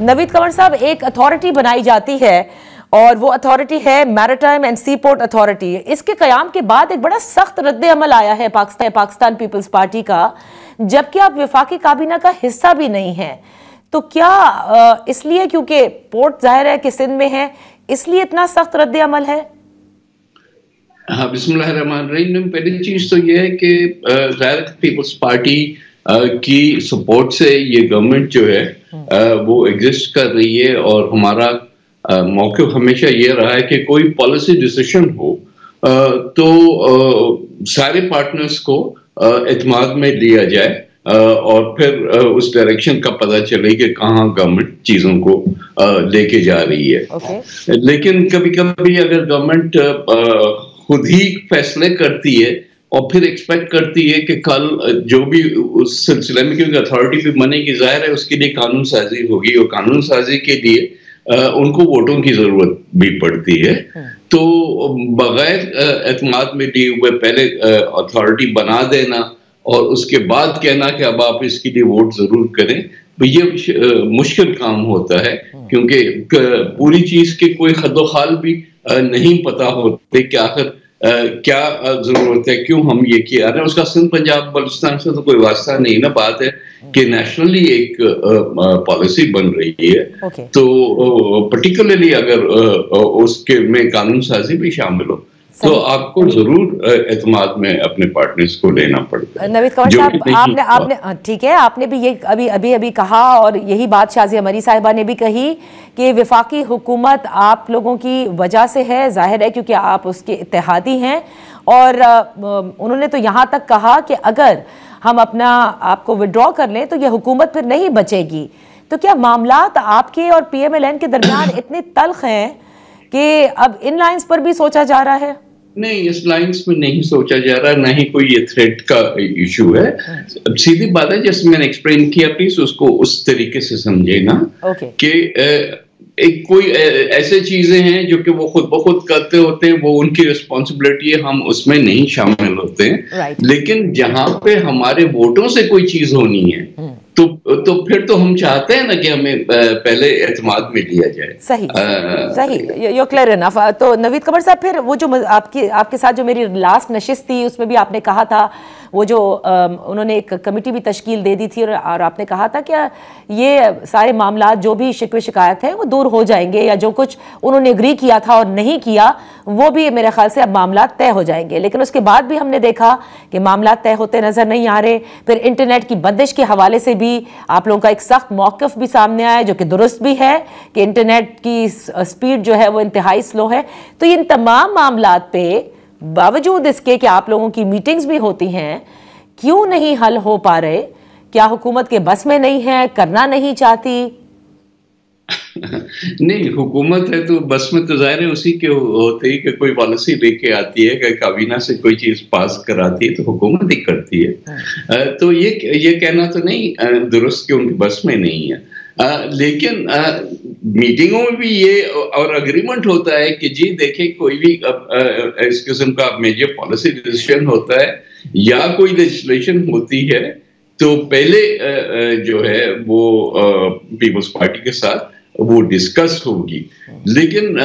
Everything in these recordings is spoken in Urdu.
نوید کنور صاحب، ایک اتھارٹی بنائی جاتی ہے اور وہ اتھارٹی ہے maritime and sea port authority. اس کے قیام کے بعد ایک بڑا سخت رد عمل آیا ہے پاکستان پیپلز پارٹی کا، جبکہ آپ وفاقی کابینہ کا حصہ بھی نہیں ہیں. تو کیا اس لیے کیونکہ پورٹ ظاہر ہے کہ سندھ میں ہے اس لیے اتنا سخت رد عمل ہے؟ ہاں، بسم اللہ الرحمن الرحیم. پہلی چیز تو یہ ہے کہ ظاہر پیپلز پارٹی کی سپورٹ سے یہ گورنمنٹ جو ہے وہ ایگزسٹ کر رہی ہے، اور ہمارا موقف ہمیشہ یہ رہا ہے کہ کوئی پالیسی ڈیسیشن ہو تو سارے پارٹنرز کو اعتماد میں لیا جائے اور پھر اس ڈائریکشن کا پتہ چلے کہ کہاں گورنمنٹ چیزوں کو لے کے جا رہی ہے. لیکن کبھی کبھی اگر گورنمنٹ خود ہی فیصلے کرتی ہے اور پھر ایکسپیکٹ کرتی ہے کہ کل جو بھی اس سلسلے میں، کیونکہ اتھارٹی بھی بنے گی، ظاہر ہے اس کے لیے قانون سازی ہوگی، اور قانون سازی کے لیے ان کو ووٹوں کی ضرورت بھی پڑتی ہے. تو بغیر اعتماد میں لیے ہوئے پہلے اتھارٹی بنا دینا اور اس کے بعد کہنا کہ اب آپ اس کے لیے ووٹ ضرور کریں، یہ مشکل کام ہوتا ہے، کیونکہ پوری چیز کے کوئی خد و خال بھی نہیں پتا ہوتے کہ آخر کیا ضرورت ہے، کیوں ہم یہ کیا رہے ہیں. اس کا سندھ پنجاب بلوچستان سے تو کوئی واسطہ نہیں نا. بات ہے کہ نیشنلی ایک پالیسی بن رہی ہے، تو پرٹیکولرلی اگر اس کے میں قانون سازی بھی شامل ہو تو آپ کو ضرور اعتماد میں اپنے پارٹنرز کو لینا پڑتا ہے. نوید کنور صاحب، آپ نے ٹھیک ہے، آپ نے بھی یہ ابھی کہا، اور یہی بات شازیہ مری صاحبہ نے بھی کہی کہ وفاقی حکومت آپ لوگوں کی وجہ سے ہے، ظاہر ہے کیونکہ آپ اس کے اتحادی ہیں. اور انہوں نے تو یہاں تک کہا کہ اگر ہم اپنا آپ کو وڈرا کر لیں تو یہ حکومت پھر نہیں بچے گی. تو کیا معاملات آپ کے اور پی ایم ایل این کے درمیان اتنے تلخ ہیں کہ اب ان لائنز پر بھی سوچا جا رہا ہے؟ نہیں، اس لائنز میں نہیں سوچا جا رہا، نہ ہی کوئی یہ تھریٹ کا ایشو ہے. سیدھی بات ہے، جیسے میں نے ایکسپلین کیا، پلیز اس کو اس طریقے سے سمجھے نا کہ ایک کوئی ایسے چیزیں ہیں جو کہ وہ خود بخود کرتے ہوتے ہیں، وہ ان کی رسپانسبلٹی ہے، ہم اس میں نہیں شامل ہوتے ہیں. لیکن جہاں پہ ہمارے ووٹوں سے کوئی چیز ہونی ہے تو پھر تو ہم چاہتے ہیں نا کہ ہمیں پہلے اعتماد میں لیا جائے. صحیح یو کلیئر انف. تو نوید کنور صاحب، پھر وہ جو آپ کے ساتھ جو میری لاسٹ نشست تھی اس میں بھی آپ نے کہا تھا، وہ جو انہوں نے ایک کمیٹی بھی تشکیل دے دی تھی، اور آپ نے کہا تھا کہ یہ سارے معاملات جو بھی شکوے شکایت ہیں وہ دور ہو جائیں گے، یا جو کچھ انہوں نے اگری کیا تھا اور نہیں کیا وہ بھی میرے خیال سے اب معاملات طے ہو جائیں گے. لیکن اس کے بعد بھی ہم نے دیکھا کہ معاملات طے ہوتے نظر نہیں آ رہے. پھر انٹرنیٹ کی بندش کے حوالے سے بھی آپ لوگوں کا ایک سخت موقف بھی سامنے آیا، جو کہ درست بھی ہے کہ انٹرنیٹ کی سپیڈ جو ہے وہ انتہائی سلو ہے. تو ان تمام معاملات پہ باوجود اس کے کہ آپ لوگوں کی میٹنگز بھی ہوتی ہیں، کیوں نہیں حل ہو پا رہے؟ کیا حکومت کے بس میں نہیں ہے، کرنا نہیں چاہتی؟ نہیں، حکومت ہے تو بس میں تو ظاہر ہے اسی کے ہوتے ہی کہ کوئی پالیسی لے کے آتی ہے، کہ کابینہ سے کوئی چیز پاس کراتی ہے تو حکومت ہی کرتی ہے. تو یہ کہنا تو نہیں درست کہ ان کی بس میں نہیں ہے. لیکن میٹنگوں میں بھی یہ اور اگریمنٹ ہوتا ہے کہ جی دیکھیں، کوئی بھی اس قسم کا میجر پالیسی ڈیسیشن ہوتا ہے یا کوئی لیجسلیشن ہوتی ہے تو پہلے جو ہے وہ پیپلز پارٹی کے ساتھ وہ ڈسکس ہوگی. لیکن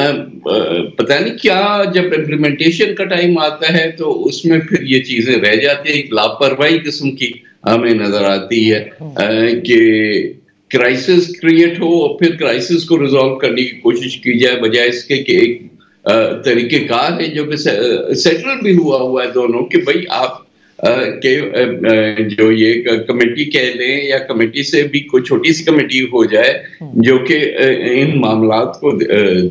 پتہ نہیں کیا جب امپلیمنٹیشن کا ٹائم آتا ہے تو اس میں پھر یہ چیزیں رہ جاتی ہیں. ایک لاپرواہی قسم کی ہمیں نظر آتی ہے کہ کرائسس کریٹ ہو اور پھر کرائسس کو ریزالو کرنے کی کوشش کی جائے، بجائے اس کے کہ ایک طریقہ کار ہے جو کہ سیٹل بھی ہوا ہے دونوں، کہ بھائی آپ کہ جو یہ کمیٹی کہہ لیں یا کمیٹی سے بھی کوئی چھوٹی سی کمیٹی ہو جائے جو کہ ان معاملات کو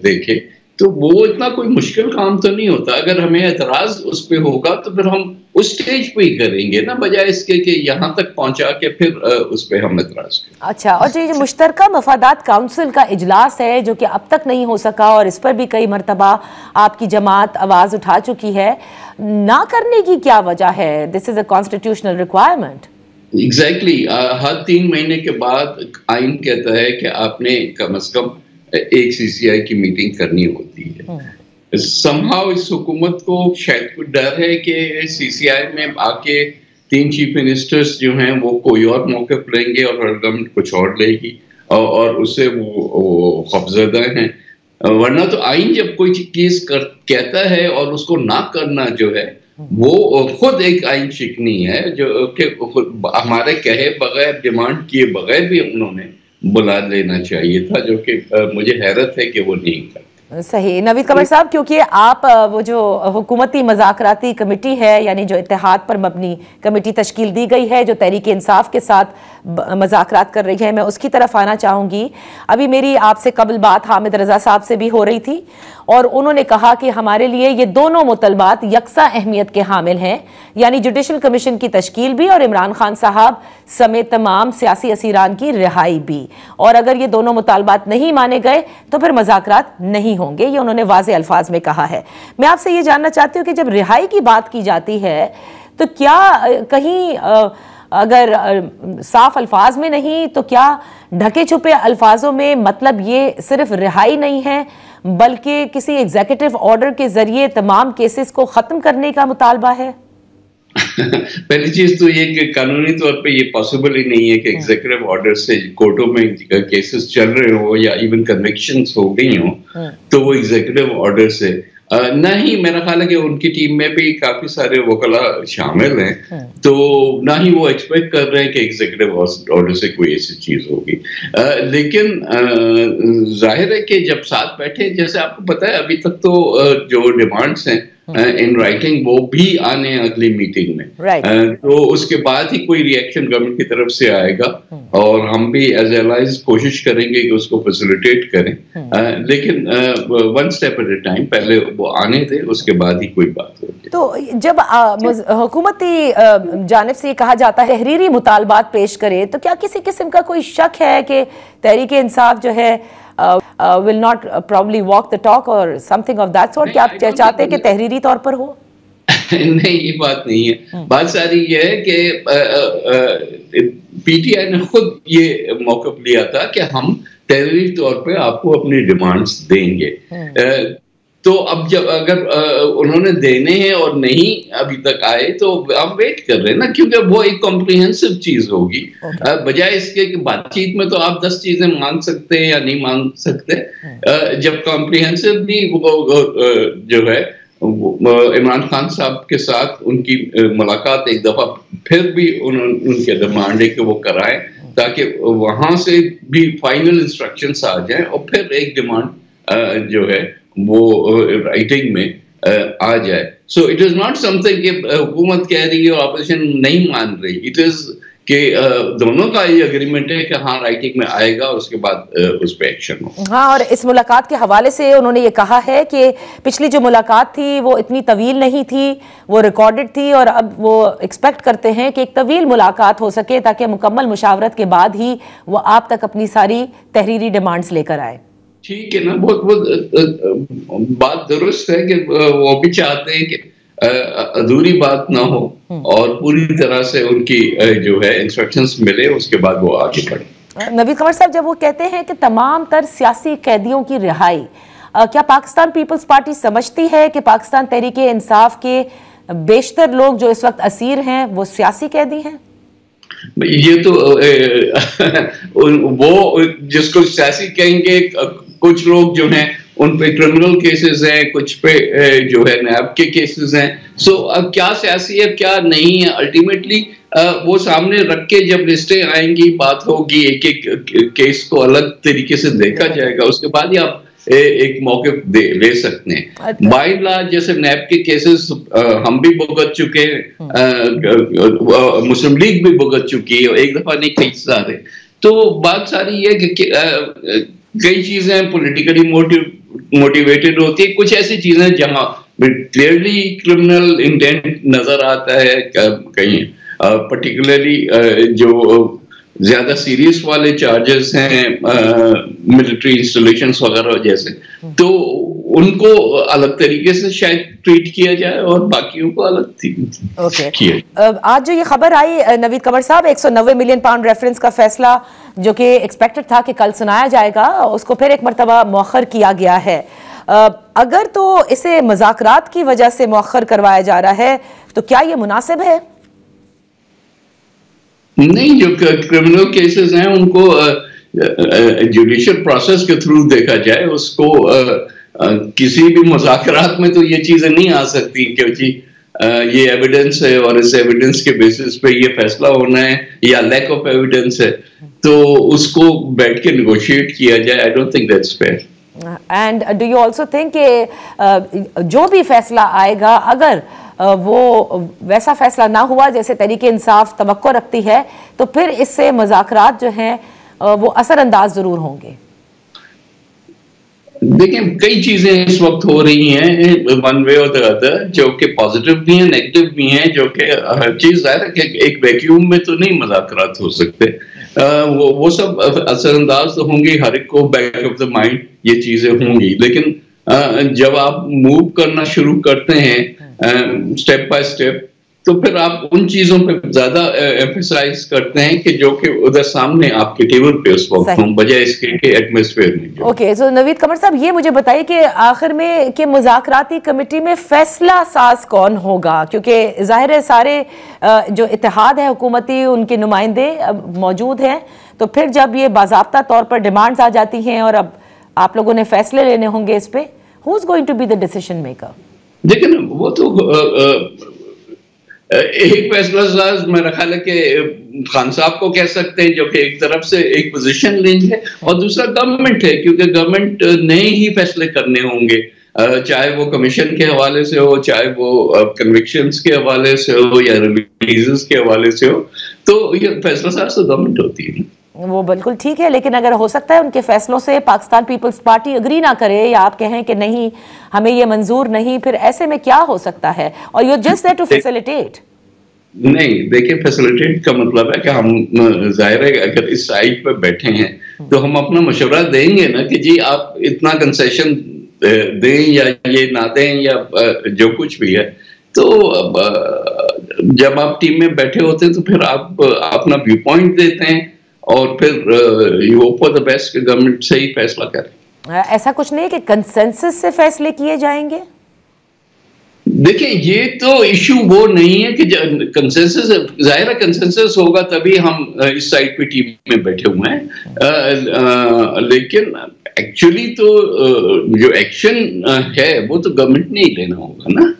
دیکھے، تو وہ اتنا کوئی مشکل کام تو نہیں ہوتا. اگر ہمیں اعتراض اس پہ ہوگا تو پھر ہم اس سٹیج پہ ہی کریں گے نا، بجائے اس کے کہ یہاں تک پہنچا کے پھر اس پہ ہم اعتراض کریں. اچھا، اور جو مشترکہ مفادات کونسل کا اجلاس ہے جو کہ اب تک نہیں ہو سکا، اور اس پر بھی کئی مرتبہ آپ کی جماعت آواز اٹھا چکی ہے، نہ کرنے کی کیا وجہ ہے؟ دس از اے کانسٹیٹیوشنل ریکوائرمنٹ. ایگزیکٹلی، ہر 3 مہینے کے بعد آئین کہتا ہے کہ آپ نے کم از کم ایک سی سی آئی کی میٹنگ کرنی ہوتی ہے. سمہاؤ اس حکومت کو شاید کوئی ڈر ہے کہ سی سی آئی میں آ کے 3 چیف منسٹرز جو ہیں وہ کوئی اور موقف لیں گے اور گورنمنٹ کچھ اور لے گی. اور اس سے وہ خوفزدہ ہیں. ورنہ تو آئین جب کوئی چیز کہتا ہے اور اس کو نہ کرنا جو ہے وہ خود ایک آئین شکنی ہے, جو کہ ہمارے کہے بغیر, ڈیمانڈ کیے بغیر بھی انہوں نے بلا لینا چاہیے تھا, جو کہ مجھے حیرت ہے کہ وہ نہیں کرتے. صحیح. نوید قمر صاحب, کیونکہ آپ وہ جو حکومتی مذاکراتی کمیٹی ہے, یعنی جو اتحاد پر مبنی کمیٹی تشکیل دی گئی ہے جو تحریک انصاف کے ساتھ مذاکرات کر رہی ہے, میں اس کی طرف آنا چاہوں گی. ابھی میری آپ سے قبل بات حامد رضا صاحب سے بھی ہو رہی تھی اور انہوں نے کہا کہ ہمارے لیے یہ دونوں مطالبات یکساں اہمیت کے حامل ہیں, یعنی جوڈیشل کمیشن کی تشکیل بھی اور عمران خان صاحب سمیت تمام سیاسی اسیران کی رہائی بھی. اور اگر یہ دونوں مطالبات نہیں مانے گئے تو پھر مذاکرات نہیں ہوں گے, یہ انہوں نے واضح الفاظ میں کہا ہے. میں آپ سے یہ جاننا چاہتی ہوں کہ جب رہائی کی بات کی جاتی ہے تو کیا کہیں اگر صاف الفاظ میں نہیں تو کیا ڈھکے چھپے الفاظوں میں مطلب یہ صرف رہائی نہیں ہے بلکہ کسی ایگزیکٹو آرڈر کے ذریعے تمام کیسز کو ختم کرنے کا مطالبہ ہے؟ پہلی چیز تو یہ کہ قانونی طور پہ یہ پاسبل ہی نہیں ہے کہ ایگزیکٹو آرڈر سے کورٹوں میں کیسز چل رہے ہوں یا ایون کنوکشنز ہو گئی ہوں تو وہ ایگزیکٹو آرڈر سے نہ ہی, میرا خیال ہے کہ ان کی ٹیم میں بھی کافی سارے وکلاء شامل ہیں, تو نہ ہی وہ ایکسپیکٹ کر رہے ہیں کہ ایگزیکٹو آرڈر سے کوئی ایسی چیز ہوگی. لیکن ظاہر ہے کہ جب ساتھ بیٹھے, جیسے آپ کو پتا ہے ابھی تک تو جو ڈیمانڈس ہیں ان رائٹنگ وہ بھی آنے ہیں اگلی میٹنگ میں, تو اس کے بعد ہی کوئی ری ایکشن گورنمنٹ کی طرف سے آئے گا اور ہم بھی ایز الائز کوشش کریں گے کہ اس کو فیسیلیٹیٹ کریں, لیکن one step at a time, پہلے وہ آنے دے, اس کے بعد ہی کوئی بات ہوگی. تو جب حکومتی جانب سے یہ کہا جاتا ہے تحریری مطالبات پیش کرے, تو کیا کسی قسم کا کوئی شک ہے کہ تحریک انصاف جو ہے will not probably walk the talk or something of that sort؟ کیا آپ چاہتے ہیں کہ تحریری طور پر ہو؟ نہیں, یہ بات نہیں ہے. بات ساری یہ ہے کہ پی ٹی آئی نے خود یہ موقف لیا تھا کہ ہم تحریری طور پہ آپ کو اپنی ڈیمانڈز دیں گے. تو اب جب اگر انہوں نے دینے ہیں اور نہیں ابھی تک آئے تو ہم ویٹ کر رہے ہیں نا, کیونکہ وہ ایک کمپریہنسو چیز ہوگی, بجائے اس کے کہ بات چیت میں تو آپ 10 چیزیں مان سکتے ہیں یا نہیں مان سکتے. جب کمپریہنسولی جو ہے عمران خان صاحب کے ساتھ ان کی ملاقات ایک دفعہ پھر بھی ان کے ڈیمانڈ ہے کہ وہ کرائیں تاکہ وہاں سے بھی فائنل انسٹرکشنز آ جائیں اور پھر ایک ڈیمانڈ جو ہے وہ رائٹنگ میں آ جائے. So it is not some thing کہ حکومت کہہ رہی ہے اور اپوزیشن نہیں مان رہی, اٹ از کہ دونوں کا یہ اگریمنٹ ہے کہ ہاں رائٹنگ میں آئے گا, اس کے بعد اس پہ ایکشن ہو. ہاں, اور اس ملاقات کے حوالے سے انہوں نے یہ کہا ہے کہ پچھلی جو ملاقات تھی وہ اتنی طویل نہیں تھی, وہ ریکارڈڈ تھی, اور اب وہ ایکسپیکٹ کرتے ہیں کہ ایک طویل ملاقات ہو سکے تاکہ مکمل مشاورت کے بعد ہی وہ آپ تک اپنی ساری تحریری ڈیمانڈز لے کر آئے. ٹھیک ہے نا, بہت بات درست ہے کہ وہ بھی چاہتے ہیں کہ ادھوری بات نہ ہو اور پوری طرح سے ان کی جو ہے انسٹرکشنز ملے, اس کے بعد وہ آگے بڑھیں. نوید قمر صاحب, جب وہ کہتے ہیں کہ تمام تر سیاسی قیدیوں کی رہائی, کیا پاکستان پیپلز پارٹی سمجھتی ہے کہ پاکستان تحریک انصاف کے بیشتر لوگ جو اس وقت اسیر ہیں وہ سیاسی قیدی ہیں؟ یہ تو وہ جس کو سیاسی کہیں گے, کچھ لوگ جو ہیں ان پہ کرمنل کیسز ہیں, کچھ پہ جو ہے نیب کے کیسز ہیں. سو اب کیا سیاسی ہے کیا نہیں ہے, الٹیمیٹلی وہ سامنے رکھ کے جب لسٹیں آئیں گی, بات ہوگی, ایک ایک کیس کو الگ طریقے سے دیکھا جائے گا, اس کے بعد ہی آپ ایک موقف لے سکتے ہیں. بائی لا جیسے نیب کے کیسز ہم بھی بھگت چکے ہیں, مسلم لیگ بھی بھگت چکی ہے, ایک دفعہ نہیں کئی سارے. تو بات ساری یہ کہ کئی چیزیں پولیٹیکلی موٹیویٹڈ ہوتی ہیں, کچھ ایسی چیزیں جہاں کلیئرلی کرمنل انٹینٹ نظر آتا ہے, کہیں پرٹیکولرلی جو زیادہ سیریس والے چارجز ہیں ملٹری انسٹالیشنز وغیرہ جیسے, تو ان کو الگ طریقے سے شاید ٹریٹ کیا جائے اور باقیوں کو الگ کیا جائے. آج جو یہ خبر آئی نوید قمر صاحب, 190 ملین پاؤنڈ ریفرنس کا فیصلہ جو کہ ایکسپیکٹڈ تھا کہ کل سنایا جائے گا, اس کو پھر ایک مرتبہ مؤخر کیا گیا ہے. اگر تو اسے مذاکرات کی وجہ سے مؤخر کروایا جا رہا ہے تو کیا یہ مناسب ہے؟ نہیں, جو کرمنل کیسز ہیں ان کو جوڈیشل پروسیس کے تھرو دیکھا جائے اس کو کسی بھی مذاکرات میں تو یہ چیزیں نہیں آ سکتی کہ جی یہ ایویڈنس ہے اور اس ایویڈنس کے بیسس پہ یہ فیصلہ ہونا ہے یا لیک آف ایویڈنس ہے تو اس کو بیٹھ کے نیگوشیٹ کیا جائے. I don't think that's fair. And do you also think کہ جو بھی فیصلہ آئے گا اگر وہ ویسا فیصلہ نہ ہوا جیسے تحریک انصاف توقع رکھتی ہے تو پھر اس سے مذاکرات جو ہیں وہ اثر انداز ضرور ہوں گے؟ دیکھیں کئی چیزیں اس وقت ہو رہی ہیں ون وے اور ادر جو کہ پازیٹیو بھی ہیں نیگیٹو بھی ہیں جو کہ ہر چیز ظاہر ہے کہ ایک ویکیوم میں تو نہیں مذاکرات ہو سکتے. وہ سب اثر انداز تو ہوں گی, ہر ایک کو بیک آف دا مائنڈ یہ چیزیں ہوں گی, لیکن جب آپ موو کرنا شروع کرتے ہیں اسٹیپ بائی اسٹیپ تو پھر آپ ان چیزوں پہ زیادہ ایمفیسائز کرتے ہیں کہ جو کہ ادھر سامنے آپ کے ٹیبل پہ اس وقت ہوں بجائے اس کے ایٹماسفیئر میں. اوکے, سو نوید قمر صاحب یہ مجھے بتائیے کہ آخر میں کہ مذاکراتی کمیٹی میں فیصلہ ساز کون ہوگا, کیونکہ ظاہر ہے سارے جو اتحاد ہے حکومتی ان کے نمائندے موجود ہیں, تو پھر جب یہ باضابطہ طور پر ڈیمانڈز آ جاتی ہیں اور اب آپ لوگوں نے فیصلے لینے ہوں گے اس پہ, who is going to be the decision maker? دیکھیں وہ تو ایک فیصلہ ساز میرا خیال ہے کہ خان صاحب کو کہہ سکتے ہیں جو کہ ایک طرف سے ایک پوزیشن لیں گے, اور دوسرا گورنمنٹ ہے کیونکہ گورنمنٹ نے ہی فیصلے کرنے ہوں گے, چاہے وہ کمیشن کے حوالے سے ہو, چاہے وہ کنوکشنز کے حوالے سے ہو یا ریلیزز کے حوالے سے ہو, تو یہ فیصلہ ساز تو گورنمنٹ ہوتی ہے. وہ بالکل ٹھیک ہے, لیکن اگر ہو سکتا ہے ان کے فیصلوں سے پاکستان پیپلز پارٹی اگری نہ کرے یا آپ کہیں کہ نہیں ہمیں یہ منظور نہیں, پھر ایسے میں کیا ہو سکتا ہے؟ اور you just there to facilitate. نہیں دیکھیں فیسیلیٹیٹ کا مطلب ہے کہ ہم ظاہر ہے اگر اس سائٹ پہ بیٹھے ہیں تو ہم اپنا مشورہ دیں گے نا کہ جی آپ اتنا کنسیشن دیں یا یہ نہ دیں یا جو کچھ بھی ہے. تو جب آپ ٹیم میں بیٹھے ہوتے ہیں تو پھر آپ اپنا ویو پوائنٹ دیتے ہیں اور پھر you hope for the best کہ گورنمنٹ صحیح فیصلہ کرے. ایسا کچھ نہیں کہ کنسنسس سے فیصلے کیے جائیں گے؟ دیکھیں یہ تو ایشو وہ نہیں ہے کہ کنسنسس, ظاہر ہے کنسنسس ہوگا تبھی ہم اس سائٹ پہ ٹیم میں بیٹھے ہوئے ہیں, لیکن ایکچولی تو جو ایکشن ہے وہ تو گورنمنٹ نے ہی لینا ہوگا نا.